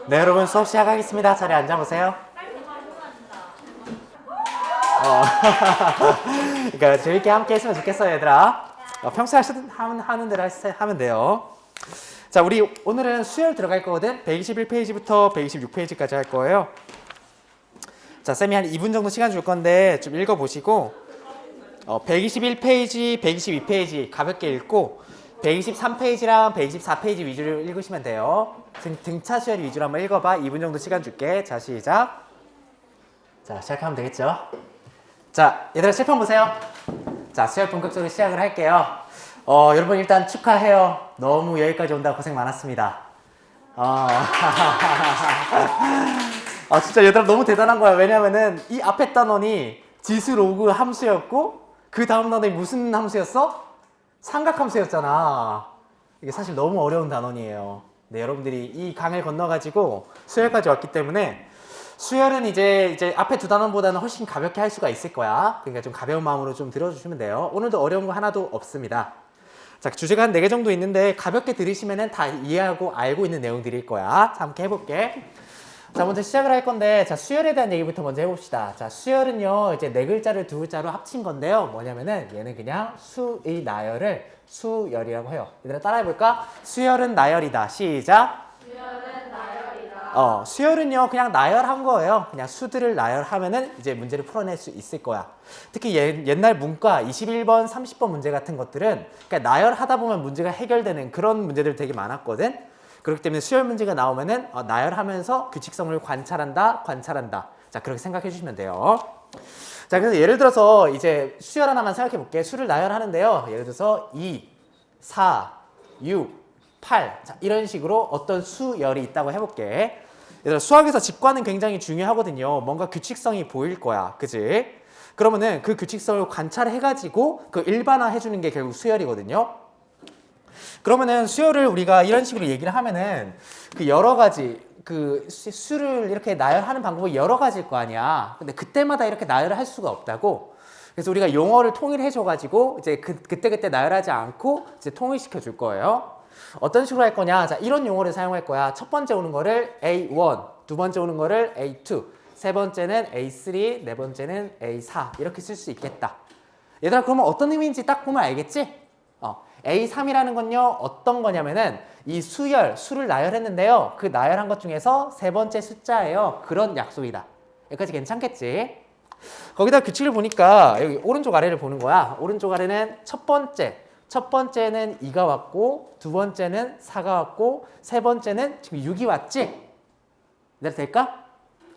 네, 여러분 수업 시작하겠습니다. 자리에 앉아보세요. 그러니까 재밌게 함께 했으면 좋겠어요, 얘들아. 평소에 하는 대로 하면 돼요. 자, 우리 오늘은 수열 들어갈 거거든. 121페이지부터 126페이지까지 할 거예요. 자, 쌤이 한 2분 정도 시간 줄 건데 좀 읽어보시고 121페이지, 122페이지 가볍게 읽고 123페이지랑 124페이지 위주로 읽으시면 돼요. 등차 수열 위주로 한번 읽어봐. 2분 정도 시간 줄게. 자, 시작. 자, 시작하면 되겠죠? 자, 얘들아 실편 보세요. 자, 수열 본격적으로 시작을 할게요. 여러분 일단 축하해요. 너무 여기까지 온다고 고생 많았습니다. 진짜 얘들아 너무 대단한 거야. 왜냐면은 이 앞에 단원이 지수 로그 함수였고 그 다음 단원이 무슨 함수였어? 삼각함수였잖아. 이게 사실 너무 어려운 단원이에요. 네, 여러분들이 이 강을 건너가지고 수열까지 왔기 때문에 수열은 이제 앞에 두 단원보다는 훨씬 가볍게 할 수가 있을 거야. 그러니까 좀 가벼운 마음으로 좀 들어주시면 돼요. 오늘도 어려운 거 하나도 없습니다. 자, 주제가 한 4개 정도 있는데 가볍게 들으시면은 다 이해하고 알고 있는 내용들일 거야. 자, 함께 해볼게. 자, 먼저 시작을 할 건데, 자, 수열에 대한 얘기부터 먼저 해봅시다. 자, 수열은요, 이제 4글자를 2글자로 합친 건데요. 뭐냐면은, 얘는 그냥 수의 나열을 수열이라고 해요. 얘들아 따라해볼까? 수열은 나열이다. 시작. 수열은 나열이다. 수열은요, 그냥 나열한 거예요. 그냥 수들을 나열하면은 이제 문제를 풀어낼 수 있을 거야. 특히 옛날 문과 21번, 30번 문제 같은 것들은, 그러니까 나열하다 보면 문제가 해결되는 그런 문제들 되게 많았거든. 그렇기 때문에 수열 문제가 나오면은 나열하면서 규칙성을 관찰한다. 자, 그렇게 생각해 주시면 돼요. 자, 그래서 예를 들어서 이제 수열 하나만 생각해 볼게. 수를 나열하는데요. 예를 들어서 2, 4, 6, 8. 자, 이런 식으로 어떤 수열이 있다고 해볼게. 얘들아, 수학에서 직관은 굉장히 중요하거든요. 뭔가 규칙성이 보일 거야. 그지? 그러면은 그 규칙성을 관찰해가지고 그 일반화 해주는 게 결국 수열이거든요. 그러면은 수열을 우리가 이런 식으로 얘기를 하면은 그 여러 가지 그 수를 이렇게 나열하는 방법이 여러 가지일 거 아니야. 근데 그때마다 이렇게 나열을 할 수가 없다고. 그래서 우리가 용어를 통일해 줘가지고 이제 그때 나열하지 않고 이제 통일시켜 줄 거예요. 어떤 식으로 할 거냐? 자, 이런 용어를 사용할 거야. 첫 번째 오는 거를 A1, 두 번째 오는 거를 A2, 세 번째는 A3, 네 번째는 A4 이렇게 쓸 수 있겠다. 얘들아, 그러면 어떤 의미인지 딱 보면 알겠지? A3이라는 건요, 어떤 거냐면은 이 수를 나열했는데요. 그 나열한 것 중에서 세 번째 숫자예요. 그런 약속이다. 여기까지 괜찮겠지? 거기다 규칙을 보니까 여기 오른쪽 아래를 보는 거야. 오른쪽 아래는 첫 번째는 2가 왔고, 두 번째는 4가 왔고, 세 번째는 지금 6이 왔지? 이대로 될까?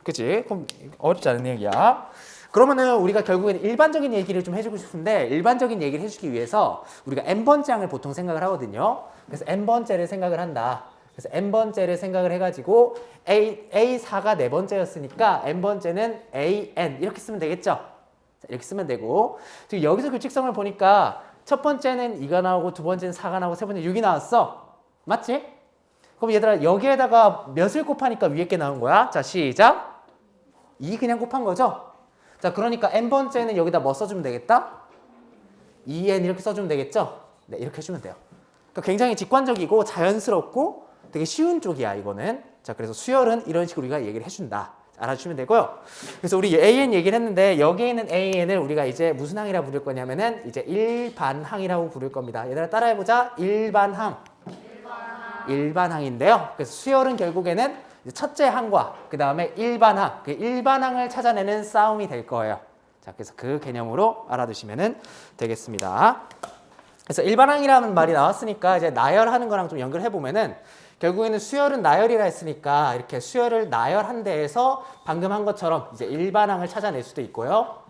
그치? 그럼 어렵지 않은 얘기야. 그러면은 우리가 결국엔 일반적인 얘기를 좀 해주고 싶은데 일반적인 얘기를 해주기 위해서 우리가 n번째 항을 보통 생각을 하거든요. 그래서 n번째를 생각을 한다. 그래서 n번째를 생각을 해가지고 A4가 네 번째였으니까 n번째는 AN 이렇게 쓰면 되겠죠. 자, 이렇게 쓰면 되고 지금 여기서 규칙성을 보니까 첫 번째는 2가 나오고 두 번째는 4가 나오고 세 번째는 6이 나왔어. 맞지? 그럼 얘들아 여기에다가 몇을 곱하니까 위에 게 나온 거야? 자, 시작. 2 그냥 곱한 거죠? 자, 그러니까 n번째는 여기다 뭐 써주면 되겠다? 2n 이렇게 써주면 되겠죠? 네, 이렇게 해주면 돼요. 그러니까 굉장히 직관적이고 자연스럽고 되게 쉬운 쪽이야, 이거는. 자, 그래서 수열은 이런 식으로 우리가 얘기를 해준다. 알아주시면 되고요. 그래서 우리 AN 얘기를 했는데 여기에 있는 AN을 우리가 이제 무슨 항이라고 부를 거냐면은 이제 일반항이라고 부를 겁니다. 얘들아 따라해보자. 일반항인데요. 그래서 수열은 결국에는 첫째 항과 그 다음에 일반항, 그 일반항을 찾아내는 싸움이 될 거예요. 자, 그래서 그 개념으로 알아두시면 되겠습니다. 그래서 일반항이라는 말이 나왔으니까 이제 나열하는 거랑 좀 연결해 보면은 결국에는 수열은 나열이라 했으니까 이렇게 수열을 나열한 데에서 방금 한 것처럼 이제 일반항을 찾아낼 수도 있고요.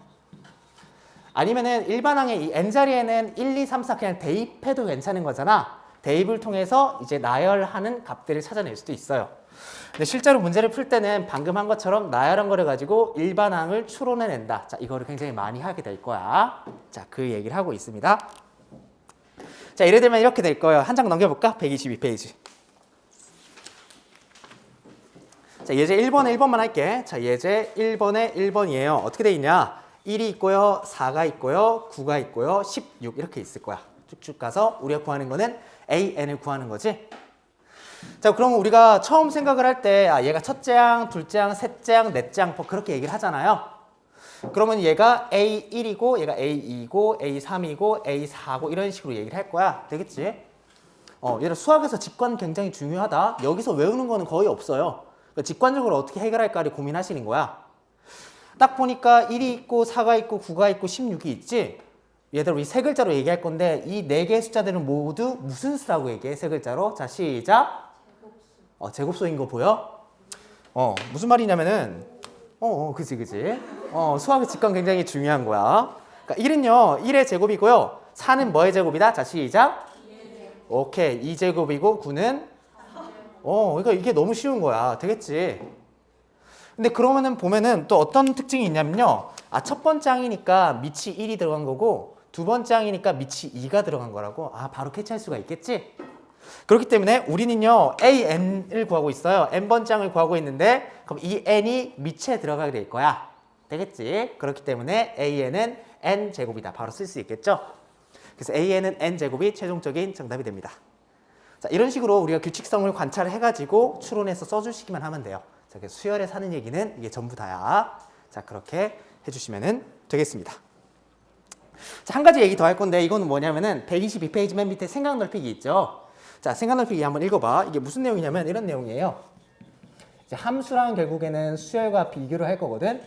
아니면은 일반항의 이 n자리에는 1, 2, 3, 4 그냥 대입해도 괜찮은 거잖아. 대입을 통해서 이제 나열하는 값들을 찾아낼 수도 있어요. 근데 실제로 문제를 풀 때는 방금 한 것처럼 나열한 거를 가지고 일반항을 추론해낸다. 자, 이거를 굉장히 많이 하게 될 거야. 자, 그 얘기를 하고 있습니다. 자, 예를 들면 이렇게 될 거예요. 한 장 넘겨볼까? 122페이지. 자, 예제 1번만 할게. 자, 예제 1번에 1번이에요. 어떻게 돼 있냐? 1이 있고요, 4가 있고요, 9가 있고요, 16 이렇게 있을 거야. 쭉쭉 가서 우리가 구하는 거는 AN을 구하는 거지. 자, 그러면 우리가 처음 생각을 할 때, 아, 얘가 첫째 항, 둘째 항, 셋째 항, 넷째 항, 뭐 그렇게 얘기를 하잖아요. 그러면 얘가 A1이고, 얘가 A2고, A3이고, A4고, 이런 식으로 얘기를 할 거야. 되겠지? 얘를 수학에서 직관 굉장히 중요하다. 여기서 외우는 거는 거의 없어요. 그러니까 직관적으로 어떻게 해결할까를 고민하시는 거야. 딱 보니까 1이 있고, 4가 있고, 9가 있고, 16이 있지? 얘들 우리 세 글자로 얘기할 건데, 이 네 개의 숫자들은 모두 무슨 수라고 얘기해? 세 글자로. 자, 시작. 제곱수인 거 보여? 무슨 말이냐면은, 그지. 수학의 직관 굉장히 중요한 거야. 그러니까 1은요, 1의 제곱이고요. 4는 뭐의 제곱이다? 자, 시작. 오케이. 2제곱이고, 9는? 그러니까 이게 너무 쉬운 거야. 되겠지? 근데 그러면은 보면은 또 어떤 특징이 있냐면요. 첫 번째 항이니까 밑이 1이 들어간 거고, 두 번째 항이니까 밑이 2가 들어간 거라고. 바로 캐치할 수가 있겠지? 그렇기 때문에 우리는요, AN을 구하고 있어요. N번째 항을 구하고 있는데, 그럼 이 N이 밑에 들어가게 될 거야. 되겠지? 그렇기 때문에 AN은 N제곱이다. 바로 쓸 수 있겠죠? 그래서 AN은 N제곱이 최종적인 정답이 됩니다. 자, 이런 식으로 우리가 규칙성을 관찰해가지고 추론해서 써주시기만 하면 돼요. 자, 그래서 수열에 사는 얘기는 이게 전부 다야. 자, 그렇게 해주시면 되겠습니다. 자, 한 가지 얘기 더 할 건데, 이거는 뭐냐면은 122페이지 맨 밑에 생각 넓히기 있죠? 자, 생각 넓히기 한번 읽어봐. 이게 무슨 내용이냐면 이런 내용이에요. 이제 함수랑 결국에는 수열과 비교를 할 거거든.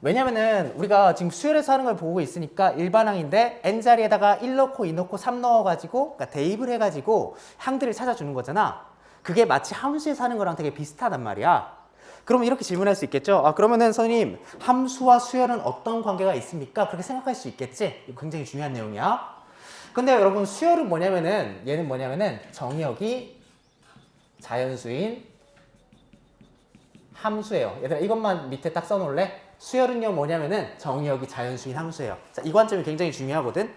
왜냐면은 우리가 지금 수열에서 하는 걸 보고 있으니까 일반항인데 n자리에다가 1 넣고 2 넣고 3 넣어가지고, 그러니까 대입을 해가지고 항들을 찾아주는 거잖아. 그게 마치 함수에서 하는 거랑 되게 비슷하단 말이야. 그러면 이렇게 질문할 수 있겠죠. 그러면은 선생님, 함수와 수열은 어떤 관계가 있습니까? 그렇게 생각할 수 있겠지. 이거 굉장히 중요한 내용이야. 근데 여러분, 수열은 뭐냐면은, 얘는 뭐냐면은 정의역이 자연수인 함수예요. 얘들아, 이것만 밑에 딱 써놓을래? 수열은요, 뭐냐면은 정의역이 자연수인 함수예요. 자, 이 관점이 굉장히 중요하거든.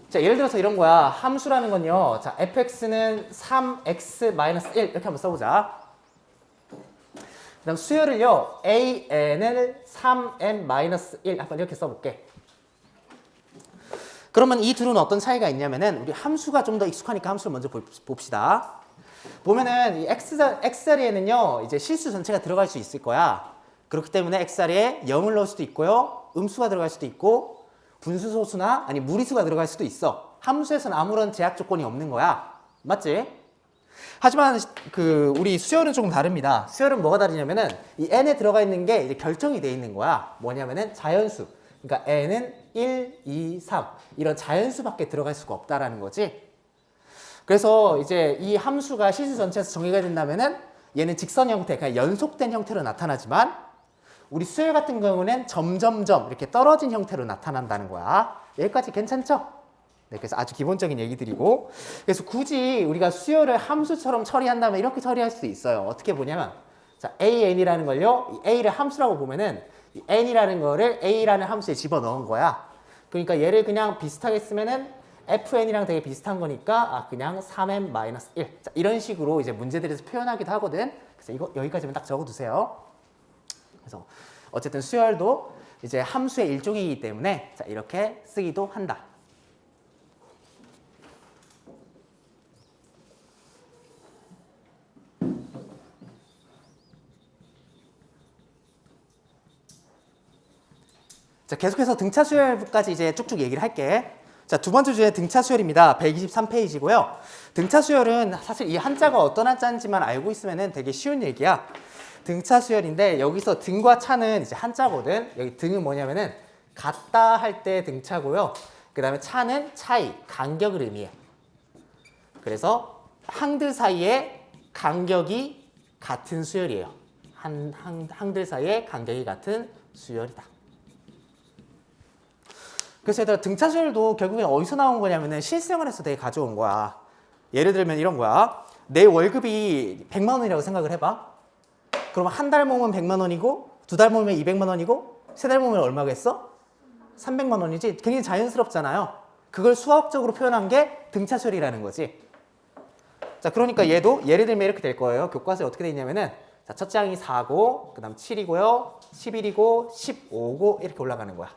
자, 예를 들어서 이런 거야. 함수라는 건요, 자, fx는 3x-1 이렇게 한번 써보자. 그 다음 수열을요, an을 3n-1 한번 이렇게 써볼게. 그러면 이 둘은 어떤 차이가 있냐면은, 우리 함수가 좀 더 익숙하니까 함수를 먼저 봅시다. 보면은 이 x자리에는요, 이제 실수 전체가 들어갈 수 있을 거야. 그렇기 때문에 x자리에 0을 넣을 수도 있고요, 음수가 들어갈 수도 있고, 분수 소수나 아니 무리수가 들어갈 수도 있어. 함수에서는 아무런 제약 조건이 없는 거야. 맞지? 하지만 우리 수열은 조금 다릅니다. 수열은 뭐가 다르냐면은 이 n에 들어가 있는 게 이제 결정이 돼 있는 거야. 뭐냐면은 자연수. 그러니까 n은 1, 2, 3 이런 자연수밖에 들어갈 수가 없다라는 거지. 그래서 이제 이 함수가 실수 전체에서 정의가 된다면은 얘는 직선 형태, 그냥 연속된 형태로 나타나지만, 우리 수열 같은 경우는 점점점 이렇게 떨어진 형태로 나타난다는 거야. 여기까지 괜찮죠? 네, 그래서 아주 기본적인 얘기들이고, 그래서 굳이 우리가 수열을 함수처럼 처리한다면 이렇게 처리할 수도 있어요. 어떻게 보냐면, 자, AN이라는 걸요, 이 A를 함수라고 보면은 이 N이라는 거를 A라는 함수에 집어넣은 거야. 그러니까 얘를 그냥 비슷하게 쓰면은 FN이랑 되게 비슷한 거니까 그냥 3n-1. 자, 이런 식으로 이제 문제들에서 표현하기도 하거든. 그래서 이거 여기까지만 딱 적어두세요. 그래서 어쨌든 수열도 이제 함수의 일종이기 때문에 자, 이렇게 쓰기도 한다. 자, 계속해서 등차 수열까지 이제 쭉쭉 얘기를 할게. 자, 두 번째 주제 등차 수열입니다. 123페이지고요. 등차 수열은 사실 이 한자가 어떤 한자인지만 알고 있으면 되게 쉬운 얘기야. 등차 수열인데 여기서 등과 차는 이제 한자거든. 여기 등은 뭐냐면은 같다 할 때 등차고요. 그 다음에 차는 차이, 간격을 의미해. 그래서 항들 사이에 간격이 같은 수열이에요. 항들 사이에 간격이 같은 수열이다. 그래서 얘들아, 등차 수열도 결국엔 어디서 나온 거냐면은 실생활에서 되게 가져온 거야. 예를 들면 이런 거야. 내 월급이 100만 원이라고 생각을 해봐. 그럼 한 달 모으면 100만 원이고, 두 달 모으면 200만 원이고, 세 달 모으면 얼마겠어? 300만 원이지. 굉장히 자연스럽잖아요. 그걸 수학적으로 표현한 게 등차 수열이라는 거지. 자, 그러니까 얘도 예를 들면 이렇게 될 거예요. 교과서에 어떻게 돼 있냐면은, 자, 첫째 항이 4고, 그 다음 7이고요, 11이고, 15고 이렇게 올라가는 거야.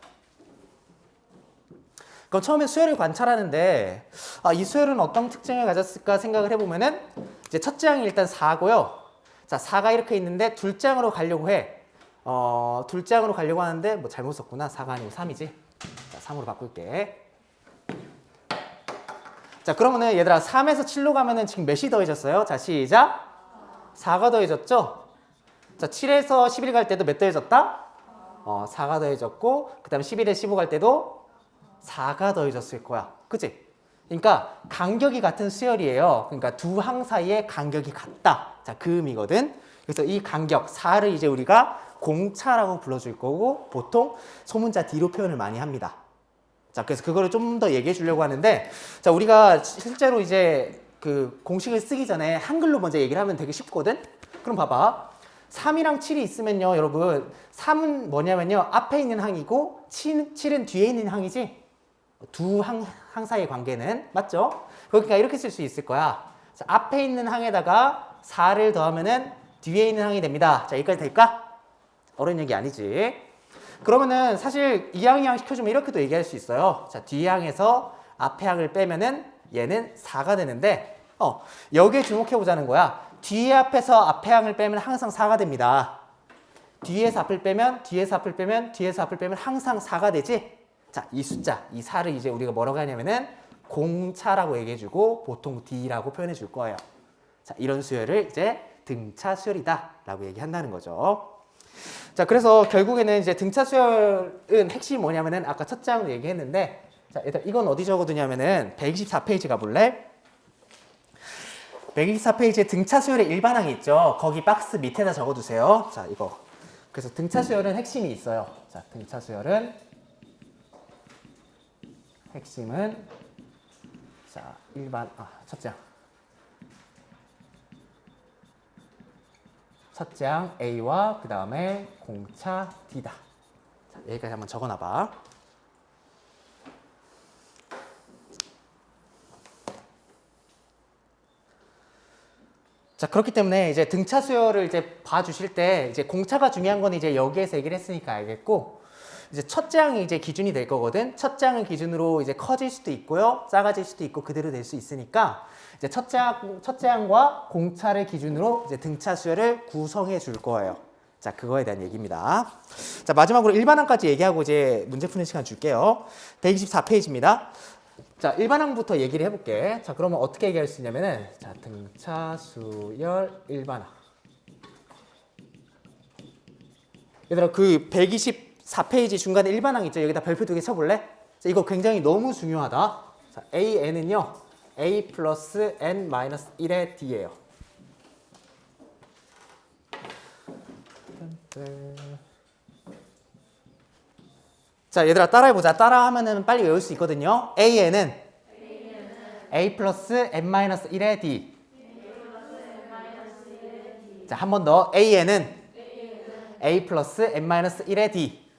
그럼 처음에 수열을 관찰하는데 이 수열은 어떤 특징을 가졌을까 생각을 해보면은 이제 첫째 항이 일단 4고요. 자, 4가 이렇게 있는데 둘째 항으로 가려고 해. 둘째 항으로 가려고 하는데 뭐 잘못 썼구나. 4가 아니고 3이지. 자, 3으로 바꿀게. 자, 그러면은 얘들아 3에서 7로 가면은 지금 몇이 더해졌어요? 자, 시작. 4가 더해졌죠? 자, 7에서 11 갈 때도 몇 더해졌다? 4가 더해졌고, 그 다음에 11에서 15 갈 때도 4가 더해졌을 거야. 그치? 그러니까 간격이 같은 수열이에요. 그러니까 두 항 사이의 간격이 같다. 자, 그 의미거든. 그래서 이 간격 4를 이제 우리가 공차라고 불러줄 거고, 보통 소문자 뒤로 표현을 많이 합니다. 자, 그래서 그거를 좀 더 얘기해 주려고 하는데, 자, 우리가 실제로 이제 그 공식을 쓰기 전에 한글로 먼저 얘기를 하면 되게 쉽거든? 그럼 봐봐. 3이랑 7이 있으면요, 여러분. 3은 뭐냐면요, 앞에 있는 항이고, 7은 뒤에 있는 항이지? 두 항 사이의 관계는. 맞죠? 그러니까 이렇게 쓸 수 있을 거야. 자, 앞에 있는 항에다가 4를 더하면은 뒤에 있는 항이 됩니다. 자, 여기까지 될까? 어려운 얘기 아니지. 그러면은 사실 이 항, 이 항 시켜주면 이렇게도 얘기할 수 있어요. 자, 뒤 항에서 앞에 항을 빼면은 얘는 4가 되는데, 여기에 주목해 보자는 거야. 뒤에 앞에서 앞에 항을 빼면 항상 4가 됩니다. 뒤에서 앞을 빼면, 뒤에서 앞을 빼면, 뒤에서 앞을 빼면 항상 4가 되지? 자, 이 숫자, 이 4를 이제 우리가 뭐라고 하냐면은 공차라고 얘기해주고 보통 D라고 표현해 줄 거예요. 자, 이런 수열을 이제 등차 수열이다 라고 얘기한다는 거죠. 자, 그래서 결국에는 이제 등차 수열은 핵심이 뭐냐면은 아까 첫째 항도 얘기했는데, 자, 일단 이건 어디 적어두냐면은 124페이지 가볼래? 124페이지에 등차 수열의 일반항이 있죠. 거기 박스 밑에다 적어두세요. 자, 이거. 그래서 등차 수열은 핵심이 있어요. 자, 등차 수열은 핵심은 자, 첫째 항. 첫째 항 A와 그 다음에 공차 D다. 자, 여기까지 한번 적어놔봐. 자, 그렇기 때문에 이제 등차 수열을 이제 봐주실 때 이제 공차가 중요한 건 이제 여기에서 얘기를 했으니까 알겠고, 이제 첫째 항이 이제 기준이 될 거거든. 첫째 항을 기준으로 이제 커질 수도 있고요, 작아질 수도 있고 그대로 될 수 있으니까 이제 첫째 항과 공차를 기준으로 이제 등차 수열을 구성해 줄 거예요. 자, 그거에 대한 얘기입니다. 자, 마지막으로 일반항까지 얘기하고 이제 문제 푸는 시간 줄게요. 124페이지입니다. 자, 일반항부터 얘기를 해볼게. 자, 그러면 어떻게 얘기할 수 있냐면은, 자, 등차 수열 일반항. 얘들아, 그 124페이지 중간에 일반항 있죠? 여기다 별표 2개 쳐볼래? 자, 이거 굉장히 너무 중요하다. 자, AN은요, A 플러스 N 마이너스 1의 D예요. 자, 얘들아 따라해보자. 따라하면은 빨리 외울 수 있거든요. AN은 A 플러스 N 마이너스 1의 D. 자, 한 번 더. AN은 A 플러스 N 마이너스 1의 D.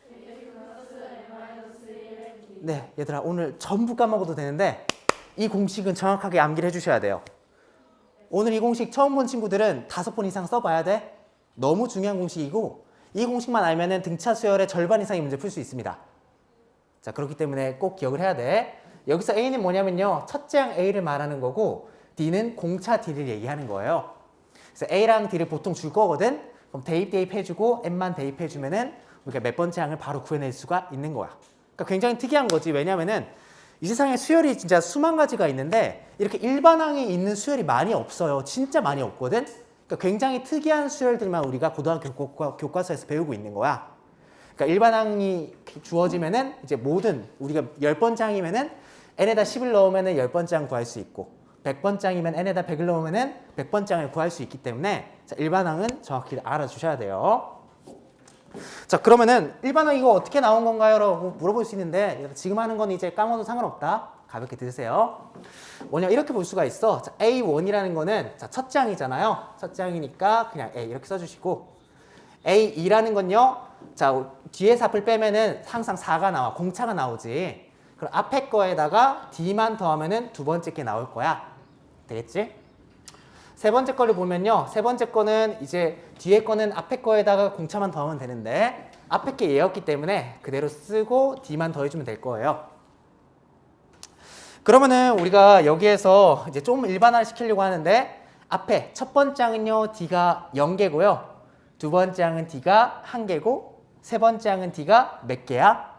네, 얘들아 오늘 전부 까먹어도 되는데 이 공식은 정확하게 암기를 해주셔야 돼요. 오늘 이 공식 처음 본 친구들은 5번 이상 써봐야 돼. 너무 중요한 공식이고 이 공식만 알면은 등차 수열의 절반 이상의 문제 풀 수 있습니다. 자, 그렇기 때문에 꼭 기억을 해야 돼. 여기서 A는 뭐냐면요, 첫째 항 A를 말하는 거고 D는 공차 D를 얘기하는 거예요. 그래서 A랑 D를 보통 줄 거거든. 그럼 대입해주고 N만 대입해주면은 우리가 몇 번째 항을 바로 구해낼 수가 있는 거야. 그러니까 굉장히 특이한 거지. 왜냐면은 이 세상에 수열이 진짜 수만 가지가 있는데 이렇게 일반항이 있는 수열이 많이 없어요. 진짜 많이 없거든. 그러니까 굉장히 특이한 수열들만 우리가 고등학교 교과서에서 배우고 있는 거야. 그러니까 일반항이 주어지면은 이제 모든 우리가 10번째 항이면은 n에다 10을 넣으면은 10번째 항 구할 수 있고 100번째 항이면 n에다 100을 넣으면은 100번째 항을 구할 수 있기 때문에 자, 일반항은 정확히 알아주셔야 돼요. 자, 그러면은 일반항 이거 어떻게 나온 건가요? 라고 물어볼 수 있는데 지금 하는 건 이제 까먹어도 상관없다. 가볍게 들으세요. 뭐냐, 이렇게 볼 수가 있어. 자, A1이라는 거는 자, 첫째 항이잖아요. 첫째 항이니까 그냥 A 이렇게 써주시고, A2라는 건요, 자, 뒤에서 앞을 빼면은 항상 4가 나와. 공차가 나오지. 그럼 앞에 거에다가 D만 더하면은 두 번째 게 나올 거야. 되겠지? 세 번째 거를 보면요, 세 번째 거는 이제 뒤에 거는 앞에 거에다가 공차만 더하면 되는데 앞에 게 얘였기 때문에 그대로 쓰고 D만 더해주면 될 거예요. 그러면은 우리가 여기에서 이제 좀 일반화를 시키려고 하는데 앞에 첫 번째 항은요 D가 0개고요. 두 번째 항은 D가 1개고 세 번째 항은 D가 몇 개야?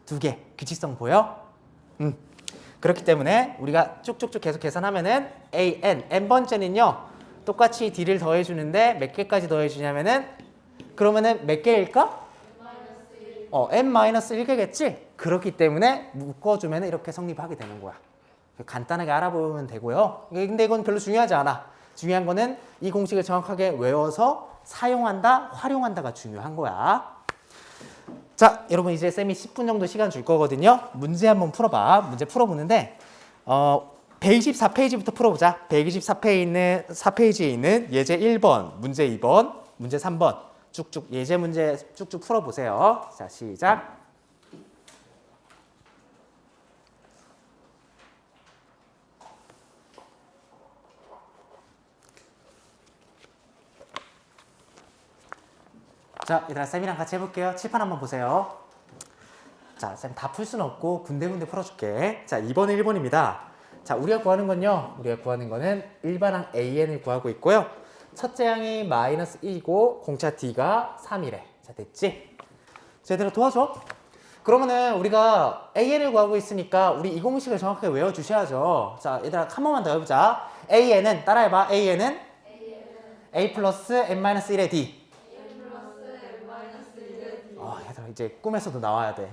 2개. 규칙성 보여? 그렇기 때문에 우리가 쭉쭉쭉 계속 계산하면은 n번째는요 똑같이 D를 더해주는데 몇 개까지 더해주냐면은 그러면은 몇 개일까? n-1개겠지? 그렇기 때문에 묶어주면 이렇게 성립하게 되는 거야. 간단하게 알아보면 되고요. 근데 이건 별로 중요하지 않아. 중요한 거는 이 공식을 정확하게 외워서 사용한다, 활용한다가 중요한 거야. 자, 여러분 이제 쌤이 10분 정도 시간 줄 거거든요. 문제 한번 풀어봐. 문제 풀어보는데 124페이지부터 풀어보자. 124페이지에 있는 예제 1번, 문제 2번, 문제 3번 쭉쭉 예제 문제 쭉쭉 풀어보세요. 자, 시작. 자, 얘들아 쌤이랑 같이 해볼게요. 칠판 한번 보세요. 자, 쌤 다 풀 수는 없고 군데군데 풀어줄게. 자, 2번은 1번입니다. 자, 우리가 구하는 거는 일반항 AN을 구하고 있고요. 첫째 항이 마이너스 1이고 공차 D가 3이래. 자, 됐지? 자, 얘들아 도와줘. 그러면은 우리가 AN을 구하고 있으니까 우리 이 공식을 정확하게 외워주셔야죠. 자, 얘들아 한 번만 더 해보자. AN은 따라해봐. AN은 A 플러스 N-1의 D. 얘들아 이제 꿈에서도 나와야 돼.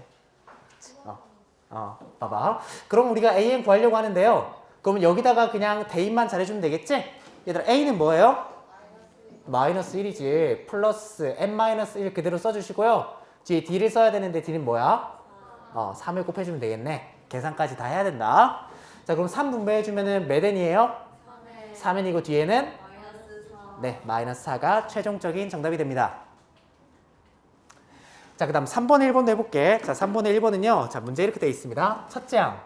봐봐. 그럼 우리가 AN 구하려고 하는데요. 그러면 여기다가 그냥 대입만 잘해주면 되겠지? 얘들아 A는 뭐예요? 마이너스 1이지. 플러스 N-1 그대로 써주시고요. 뒤에 D를 써야 되는데 D는 뭐야? 3을 곱해주면 되겠네. 계산까지 다 해야 된다. 자, 그럼 3 분배해주면은 몇 N이에요? 3N이고 뒤에는? 네, 마이너스 4가 최종적인 정답이 됩니다. 자, 그 다음 3번에 1번도 해볼게. 자, 3번에 1번은요. 자, 문제 이렇게 되어 있습니다. 첫째 항.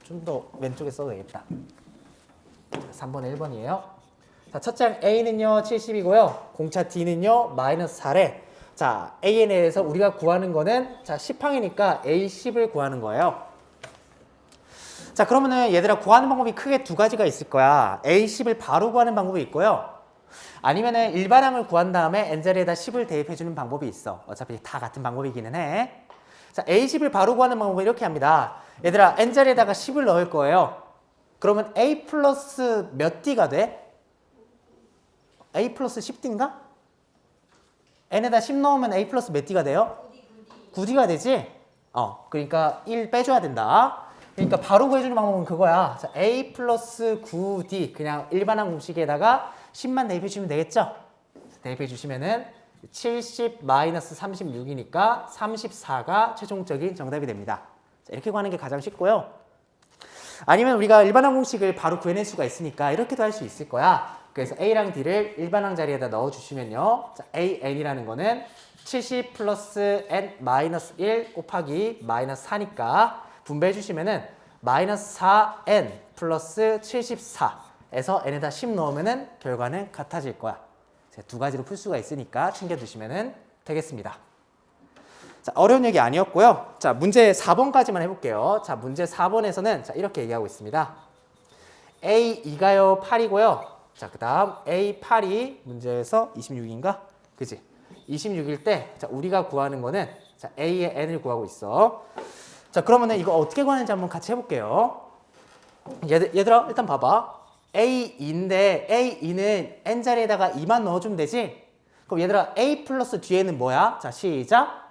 좀 더 왼쪽에 써도 되겠다. 3번에 1번이에요. 자, 첫째 항 A는요, 70이고요. 공차 D는요, 마이너스 4래. 자, A에 대해서 우리가 구하는 거는 자, 10항이니까 A10을 구하는 거예요. 자, 그러면은 얘들아 구하는 방법이 크게 두 가지가 있을 거야. A10을 바로 구하는 방법이 있고요. 아니면은 일반항을 구한 다음에 n자리에다 10을 대입해주는 방법이 있어. 어차피 다 같은 방법이기는 해. 자, A10을 바로 구하는 방법은 이렇게 합니다. 얘들아 n자리에다가 10을 넣을 거예요. 그러면 A 플러스 몇 D가 돼? A 플러스 10D인가? n에다 10 넣으면 A 플러스 몇 D가 돼요? 9D가 되지? 그러니까 1 빼줘야 된다. 그러니까 바로 구해주는 방법은 그거야. 자, A 플러스 9D 그냥 일반항 공식에다가 10만 대입해 주시면 되겠죠? 대입해 주시면은 70 마이너스 36이니까 34가 최종적인 정답이 됩니다. 자, 이렇게 구하는 게 가장 쉽고요. 아니면 우리가 일반항 공식을 바로 구해낼 수가 있으니까 이렇게도 할 수 있을 거야. 그래서 A랑 D를 일반항 자리에다 넣어주시면요. 자, AN이라는 거는 70 플러스 N 마이너스 1 곱하기 마이너스 4니까 분배해 주시면은 마이너스 4N 플러스 74에서 N에다 10 넣으면은 결과는 같아질 거야. 두 가지로 풀 수가 있으니까 챙겨두시면 되겠습니다. 자, 어려운 얘기 아니었고요. 자, 문제 4번까지만 해볼게요. 자, 문제 4번에서는 자, 이렇게 얘기하고 있습니다. A2가요 8이고요. 자, 그 다음 A8이 문제에서 26인가? 그지? 26일 때 자, 우리가 구하는 거는 자, A의 N을 구하고 있어. 자, 그러면은 이거 어떻게 구하는지 한번 같이 해볼게요. 얘들아 일단 봐봐. A2인데 A2는 N자리에다가 2만 넣어주면 되지? 그럼 얘들아 A 플러스 뒤에는 뭐야? 자, 시작.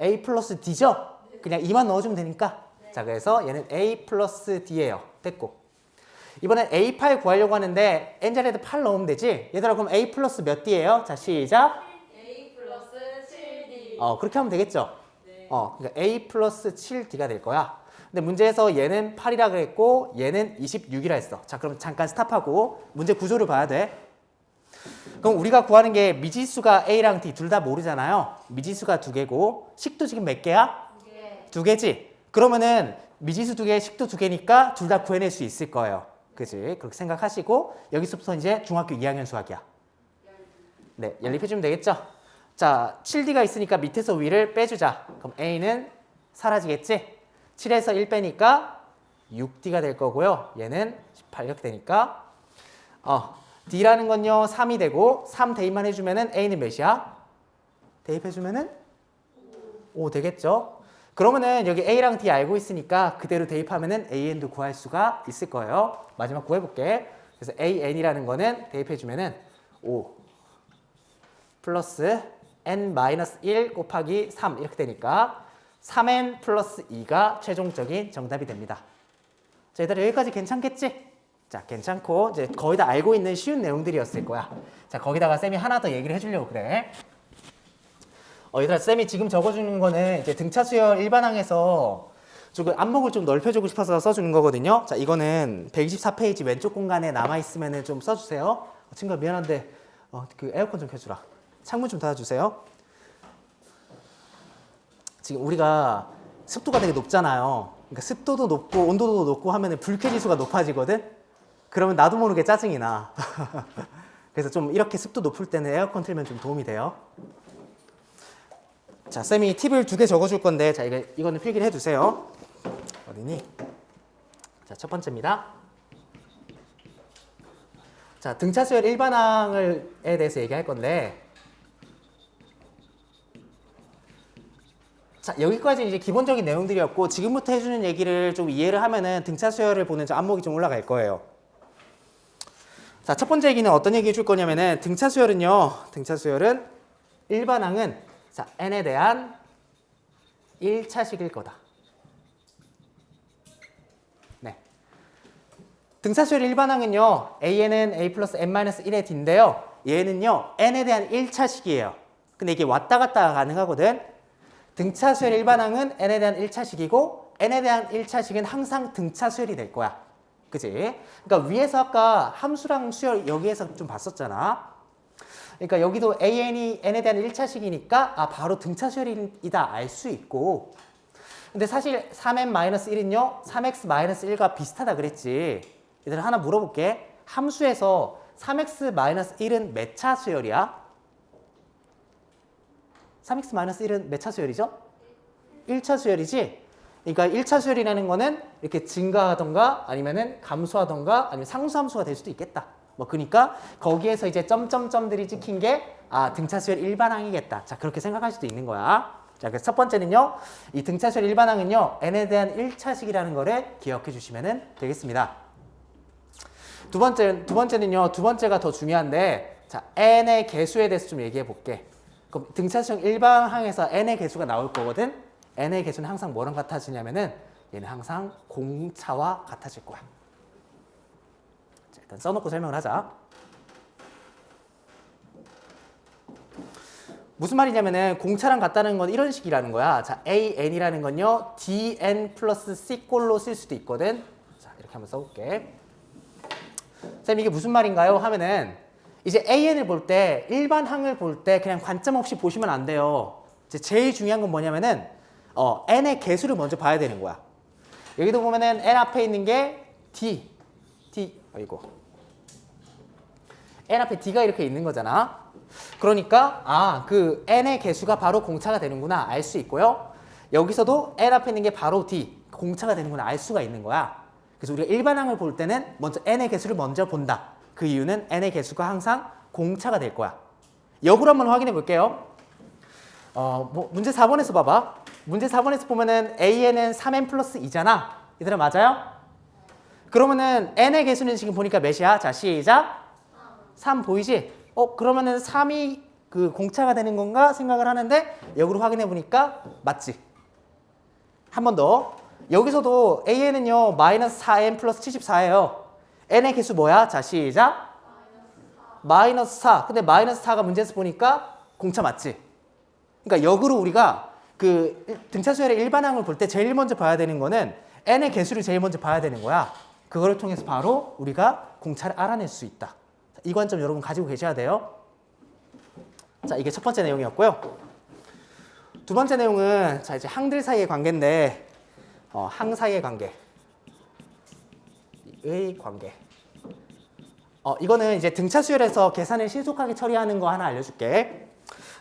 A 플러스 D죠? 그냥 2만 넣어주면 되니까. 자, 그래서 얘는 A 플러스 D예요. 됐고. 이번엔 A8 구하려고 하는데 N자리에다 8 넣으면 되지? 얘들아 그럼 A 플러스 몇 D예요? 자, 시작. A 플러스 7D. 그렇게 하면 되겠죠? 네. 그러니까 A 플러스 7D가 될 거야. 근데 문제에서 얘는 8이라 그랬고 얘는 26이라 했어. 자, 그럼 잠깐 스탑하고 문제 구조를 봐야 돼. 그럼 우리가 구하는 게 미지수가 A랑 D 둘 다 모르잖아요. 미지수가 2개고 식도 지금 몇 개야? 2개. 2개지? 그러면은 미지수 2개, 식도 2개니까 둘 다 구해낼 수 있을 거예요. 그지? 그렇게 생각하시고 여기서부터 이제 중학교 2학년 수학이야. 네, 연립해주면 되겠죠? 자, 7D가 있으니까 밑에서 위를 빼주자. 그럼 A는 사라지겠지? 7에서 1 빼니까 6D가 될 거고요. 얘는 18 이렇게 되니까 D라는 건요 3이 되고 3 대입만 해주면은 A는 몇이야? 대입해주면은 5 되겠죠? 그러면은 여기 A랑 D 알고 있으니까 그대로 대입하면은 AN도 구할 수가 있을 거예요. 마지막 구해볼게. 그래서 AN이라는 거는 대입해주면은 5 플러스 N-1 곱하기 3 이렇게 되니까 3N 플러스 2가 최종적인 정답이 됩니다. 자, 얘들아 여기까지 괜찮겠지? 자, 괜찮고 이제 거의 다 알고 있는 쉬운 내용들이었을 거야. 자, 거기다가 쌤이 하나 더 얘기를 해주려고 그래. 얘들아 쌤이 지금 적어주는 거는 이제 등차 수열 일반항에서 조금 안목을 좀 넓혀주고 싶어서 써주는 거거든요. 자, 이거는 124페이지 왼쪽 공간에 남아있으면 좀 써주세요. 친구야 미안한데 그 에어컨 좀 켜주라. 창문 좀 닫아주세요. 지금 우리가 습도가 되게 높잖아요. 그러니까 습도도 높고 온도도 높고 하면 불쾌지수가 높아지거든? 그러면 나도 모르게 짜증이 나. 그래서 좀 이렇게 습도 높을 때는 에어컨 틀면 좀 도움이 돼요. 자, 쌤이 팁을 2개 적어줄 건데, 자, 이거는 필기를 해두세요. 어디니? 자, 첫 번째입니다. 자, 등차 수열 일반항에 대해서 얘기할 건데, 자, 여기까지 이제 기본적인 내용들이었고, 지금부터 해주는 얘기를 좀 이해를 하면은 등차 수열을 보는 안목이 좀 올라갈 거예요. 자, 첫 번째 얘기는 어떤 얘기 해줄 거냐면은, 등차 수열은 일반항은 자, n에 대한 1차식일 거다. 네. 등차수열 일반항은요, a는 a 플러스 n-1의 d인데요. 얘는요, n에 대한 1차식이에요. 근데 이게 왔다 갔다 가능하거든. 등차수열 일반항은 n에 대한 1차식이고 n에 대한 1차식은 항상 등차수열이 될 거야. 그치? 그러니까 위에서 아까 함수랑 수열 여기에서 좀 봤었잖아. 그러니까 여기도 AN이 n에 대한 1차식이니까 바로 등차수열이다 알 수 있고, 근데 사실 3n-1은요 3x-1과 비슷하다 그랬지. 얘들아 하나 물어볼게. 함수에서 3x-1은 몇 차 수열이야? 3x-1은 몇 차 수열이죠? 1차 수열이지? 그러니까 1차 수열이라는 거는 이렇게 증가하던가 아니면은 감소하던가 아니면 상수함수가 될 수도 있겠다. 그러니까 거기에서 이제 점점점들이 찍힌 게 등차수열 일반항이겠다. 자, 그렇게 생각할 수도 있는 거야. 자, 그래서 첫 번째는요. 이 등차수열 일반항은요. n에 대한 1차식이라는 거를 기억해 주시면 되겠습니다. 두 번째는요. 두 번째가 더 중요한데, 자, n의 개수에 대해서 좀 얘기해 볼게. 그럼 등차수열 일반항에서 n의 개수가 나올 거거든. n의 개수는 항상 뭐랑 같아지냐면은 얘는 항상 공차와 같아질 거야. 일단 써놓고 설명을 하자. 무슨 말이냐면은 공차랑 같다는 건 이런 식이라는 거야. 자, AN이라는 건요 DN 플러스 C꼴로 쓸 수도 있거든. 자, 이렇게 한번 써볼게. 쌤 이게 무슨 말인가요? 하면은 이제 AN을 볼 때 일반항을 볼 때 그냥 관점 없이 보시면 안 돼요. 이제 제일 중요한 건 뭐냐면은 N의 개수를 먼저 봐야 되는 거야. 여기도 보면은 N 앞에 있는 게 D N 앞에 D가 이렇게 있는 거잖아. 그러니까 그 N의 개수가 바로 공차가 되는구나 알 수 있고요. 여기서도 N 앞에 있는 게 바로 D 공차가 되는구나 알 수가 있는 거야. 그래서 우리가 일반항을 볼 때는 먼저 N의 개수를 먼저 본다. 그 이유는 N의 개수가 항상 공차가 될 거야. 역으로 한번 확인해 볼게요. 문제 4번에서 봐봐. 문제 4번에서 보면은 AN은 3n 플러스 2잖아. 얘들아 맞아요? 그러면은 n의 개수는 지금 보니까 몇이야? 자, 시작. 3 보이지? 그러면은 3이 그 공차가 되는 건가 생각을 하는데 역으로 확인해 보니까 맞지? 한 번 더. 여기서도 AN은요 마이너스 4n 플러스 74예요. n의 개수 뭐야? 자, 시작. 마이너스 4. 근데 마이너스 4가 문제에서 보니까 공차 맞지? 그러니까 역으로 우리가 그 등차수열의 일반항을 볼 때 제일 먼저 봐야 되는 거는 n의 개수를 제일 먼저 봐야 되는 거야. 그거를 통해서 바로 우리가 공차를 알아낼 수 있다. 이 관점 여러분 가지고 계셔야 돼요. 자, 이게 첫 번째 내용이었고요. 두 번째 내용은 자 이제 항들 사이의 관계인데 항 사이의 관계. 이거는 이제 등차 수열에서 계산을 신속하게 처리하는 거 하나 알려줄게.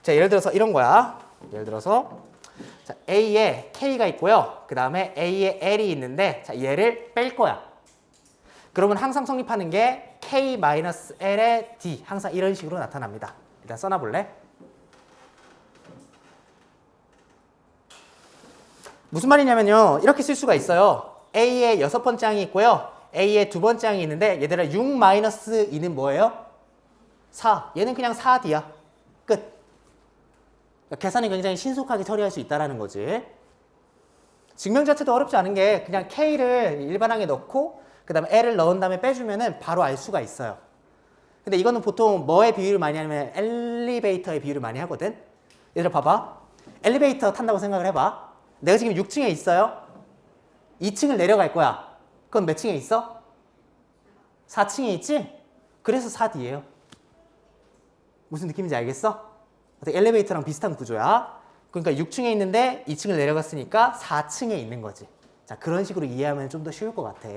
자, 예를 들어서 이런 거야. 예를 들어서 자, A에 K가 있고요. 그 다음에 A에 L이 있는데 자, 얘를 뺄 거야. 그러면 항상 성립하는 게 K-L의 D. 항상 이런 식으로 나타납니다. 일단 써놔볼래? 무슨 말이냐면요. 이렇게 쓸 수가 있어요. A에 6번째 항이 있고요. A에 2번째 항이 있는데 얘들아 6-2는 뭐예요? 4. 얘는 그냥 4D야. 끝. 계산이 굉장히 신속하게 처리할 수 있다는 거지. 증명 자체도 어렵지 않은 게 그냥 K를 일반항에 넣고 그 다음에 L을 넣은 다음에 빼주면은 바로 알 수가 있어요. 근데 이거는 보통 뭐의 비유를 많이 하냐면 엘리베이터의 비유를 많이 하거든. 얘들아 봐봐. 엘리베이터 탄다고 생각을 해봐. 내가 지금 6층에 있어요. 2층을 내려갈 거야. 그건 몇 층에 있어? 4층에 있지? 그래서 4D예요. 무슨 느낌인지 알겠어? 엘리베이터랑 비슷한 구조야. 그러니까 6층에 있는데 2층을 내려갔으니까 4층에 있는 거지. 자, 그런 식으로 이해하면 좀 더 쉬울 것 같아.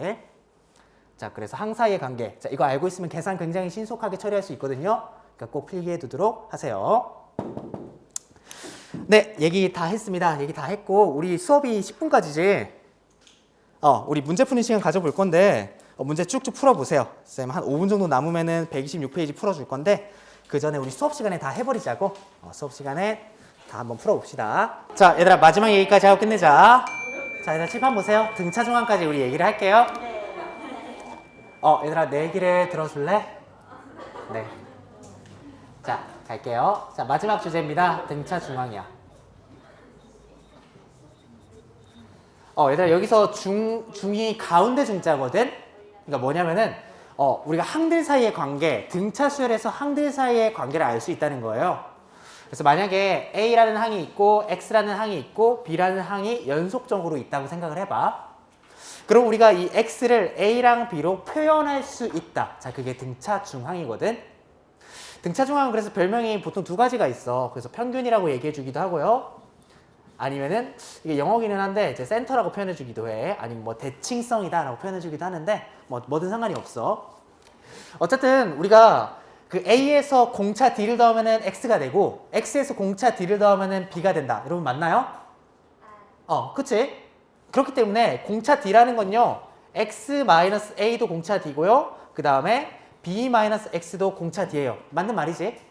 자, 그래서 항 사이의 관계. 자, 이거 알고 있으면 계산 굉장히 신속하게 처리할 수 있거든요. 그러니까 꼭 필기해 두도록 하세요. 네, 얘기 다 했습니다. 얘기 다 했고 우리 수업이 10분까지지. 우리 문제 푸는 시간 가져볼 건데 문제 쭉쭉 풀어보세요. 쌤 한 5분 정도 남으면은 126페이지 풀어줄 건데 그 전에 우리 수업 시간에 다 해버리자고. 수업 시간에 다 한번 풀어봅시다. 자, 얘들아 마지막 얘기까지 하고 끝내자. 자, 얘들아 칠판 보세요. 등차 중앙까지 우리 얘기를 할게요. 얘들아 내 얘기를 들어줄래? 네. 자, 갈게요. 자, 마지막 주제입니다. 등차 중앙이야. 얘들아 여기서 중이 가운데 중자거든? 그러니까 뭐냐면은 우리가 항들 사이의 관계, 등차 수열에서 항들 사이의 관계를 알 수 있다는 거예요. 그래서 만약에 A라는 항이 있고 X라는 항이 있고 B라는 항이 연속적으로 있다고 생각을 해봐. 그럼 우리가 이 X를 A랑 B로 표현할 수 있다. 자, 그게 등차 중항이거든. 등차 중항은 그래서 별명이 보통 두 가지가 있어. 그래서 평균이라고 얘기해 주기도 하고요. 아니면은 이게 영어기는 한데 이제 센터라고 표현해 주기도 해. 아니면 뭐 대칭성이다라고 표현해 주기도 하는데 뭐든 상관이 없어. 어쨌든 우리가 그 A에서 공차 D를 더하면은 X가 되고 X에서 공차 D를 더하면은 B가 된다. 여러분 맞나요? 그치? 그렇기 때문에 공차 D라는 건요. X-A도 공차 D고요. 그 다음에 B-X도 공차 D예요. 맞는 말이지?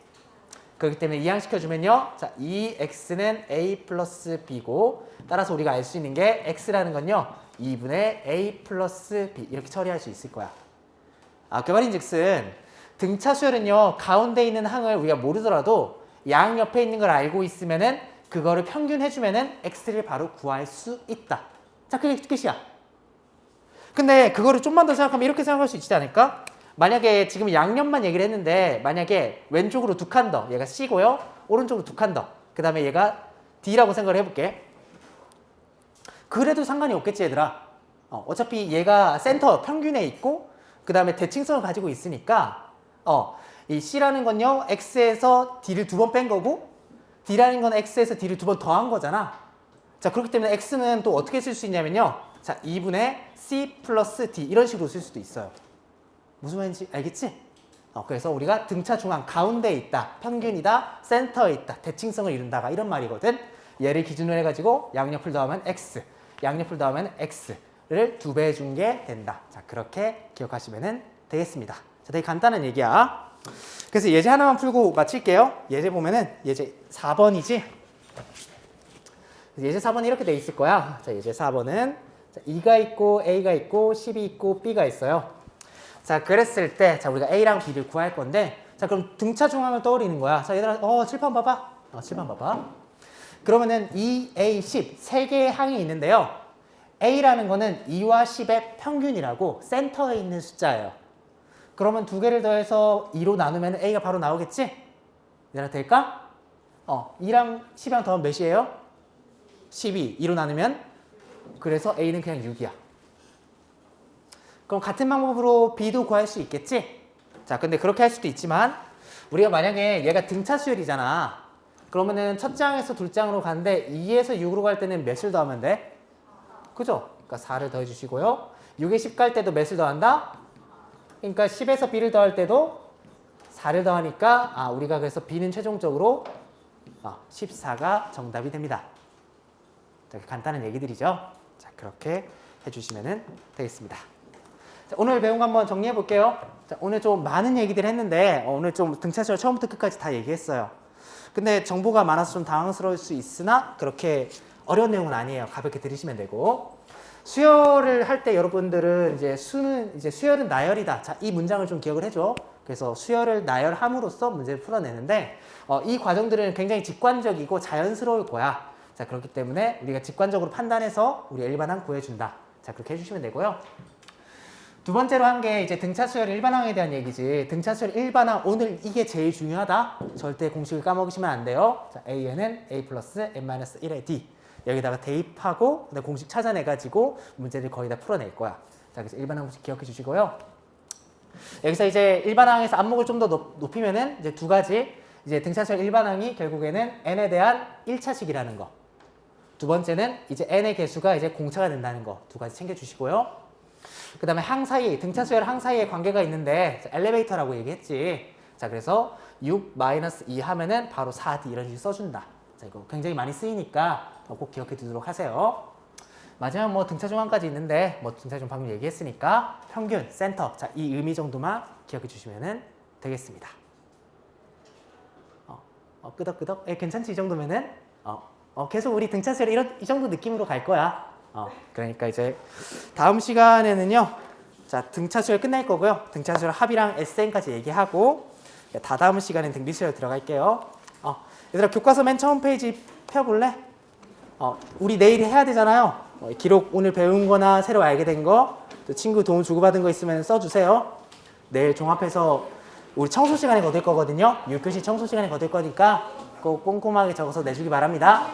그렇기 때문에 이항시켜주면요. 자, 이 X는 A 플러스 B고 따라서 우리가 알 수 있는 게 X라는 건요. 2분의 A 플러스 B 이렇게 처리할 수 있을 거야. 그 말인즉슨 등차 수열은요. 가운데 있는 항을 우리가 모르더라도 양 옆에 있는 걸 알고 있으면은 그거를 평균해주면은 X를 바로 구할 수 있다. 자, 그게 끝이야. 근데 그거를 좀만 더 생각하면 이렇게 생각할 수 있지 않을까? 만약에 지금 양옆만 얘기를 했는데 만약에 왼쪽으로 두 칸 더 얘가 C고요. 오른쪽으로 두 칸 더. 그 다음에 얘가 D라고 생각을 해볼게. 그래도 상관이 없겠지 얘들아. 어차피 얘가 센터 평균에 있고 그 다음에 대칭성을 가지고 있으니까 이 C라는 건요. X에서 D를 2번 뺀 거고 D라는 건 X에서 D를 2번 더한 거잖아. 자, 그렇기 때문에 X는 또 어떻게 쓸 수 있냐면요. 자, 2분의 C 플러스 D 이런 식으로 쓸 수도 있어요. 무슨 말인지 알겠지? 그래서 우리가 등차 중앙 가운데에 있다, 평균이다, 센터에 있다, 대칭성을 이룬다가 이런 말이거든. 얘를 기준으로 해가지고 양옆을 더하면 X, 양옆을 더하면 X를 2배 준 게 된다. 자, 그렇게 기억하시면 되겠습니다. 자, 되게 간단한 얘기야. 그래서 예제 하나만 풀고 마칠게요. 예제 보면은 예제 4번이지? 예제 4번이 이렇게 돼 있을 거야. 자, 예제 4번은 2가 있고 A가 있고 10이 있고 B가 있어요. 자, 그랬을 때 자, 우리가 A랑 B를 구할 건데 자, 그럼 등차 중앙을 떠올리는 거야. 자, 얘들아 칠판 봐봐. 칠판 봐봐. 그러면은 2, A, 10 세 개의 항이 있는데요. A라는 거는 2와 10의 평균이라고 센터에 있는 숫자예요. 그러면 두 개를 더해서 2로 나누면 A가 바로 나오겠지? 얘들아 될까? 2랑 10이랑 더하면 몇이에요? 12. 2로 나누면 그래서 A는 그냥 6이야. 그럼 같은 방법으로 B도 구할 수 있겠지? 자, 근데 그렇게 할 수도 있지만 우리가 만약에 얘가 등차 수열이잖아. 그러면은 첫 장에서 둘 장으로 가는데 2에서 6으로 갈 때는 몇을 더하면 돼? 그죠? 그러니까 4를 더해 주시고요. 6에 10 갈 때도 몇을 더한다? 그러니까 10에서 B를 더할 때도 4를 더하니까 우리가 그래서 B는 최종적으로 14가 정답이 됩니다. 자, 간단한 얘기들이죠. 자, 그렇게 해주시면 되겠습니다. 자, 오늘 배운 거 한번 정리해 볼게요. 자, 오늘 좀 많은 얘기들 했는데 오늘 좀 등차 수열 처음부터 끝까지 다 얘기했어요. 근데 정보가 많아서 좀 당황스러울 수 있으나 그렇게 어려운 내용은 아니에요. 가볍게 들으시면 되고. 수열을 할 때 여러분들은 이제 수열은 나열이다. 자, 이 문장을 좀 기억을 해줘. 그래서 수열을 나열함으로써 문제를 풀어내는데 이 과정들은 굉장히 직관적이고 자연스러울 거야. 자, 그렇기 때문에 우리가 직관적으로 판단해서 우리 일반항 구해준다. 자, 그렇게 해주시면 되고요. 두 번째로 한 게 이제 등차 수열 일반항에 대한 얘기지. 등차 수열 일반항 오늘 이게 제일 중요하다. 절대 공식을 까먹으시면 안 돼요. 자, A는 A 플러스 N-1의 D. 여기다가 대입하고 공식 찾아내가지고 문제를 거의 다 풀어낼 거야. 자, 그래서 일반항 공식 기억해 주시고요. 여기서 이제 일반항에서 안목을 좀 더 높이면은 이제 두 가지. 이제 등차수열 일반항이 결국에는 n에 대한 1차식이라는 거. 두 번째는 이제 n의 개수가 이제 공차가 된다는 거. 두 가지 챙겨 주시고요. 그 다음에 항 사이, 등차수열 항 사이에 관계가 있는데 엘리베이터라고 얘기했지. 자, 그래서 6-2 하면은 바로 4D 이런 식으로 써준다. 자, 이거 굉장히 많이 쓰이니까 꼭 기억해 두도록 하세요. 마지막 뭐 등차 중항까지 있는데 뭐 등차 중 방금 얘기했으니까 평균, 센터, 자, 이 의미 정도만 기억해 주시면 되겠습니다. 끄덕끄덕. 괜찮지? 이 정도면은 계속 우리 등차 수열 이 정도 느낌으로 갈 거야. 그러니까 이제 다음 시간에는요. 자, 등차 수열 끝날 거고요. 등차 수열 합이랑 SN까지 얘기하고 다다음 시간엔 등비 수열 들어갈게요. 얘들아, 교과서 맨 처음 페이지 펴볼래? 우리 내일 해야 되잖아요. 기록 오늘 배운 거나 새로 알게 된 거, 또 친구 도움 주고받은 거 있으면 써주세요. 내일 종합해서 우리 청소 시간에 거둘 거거든요. 6교시 청소 시간에 거둘 거니까 꼭 꼼꼼하게 적어서 내주기 바랍니다.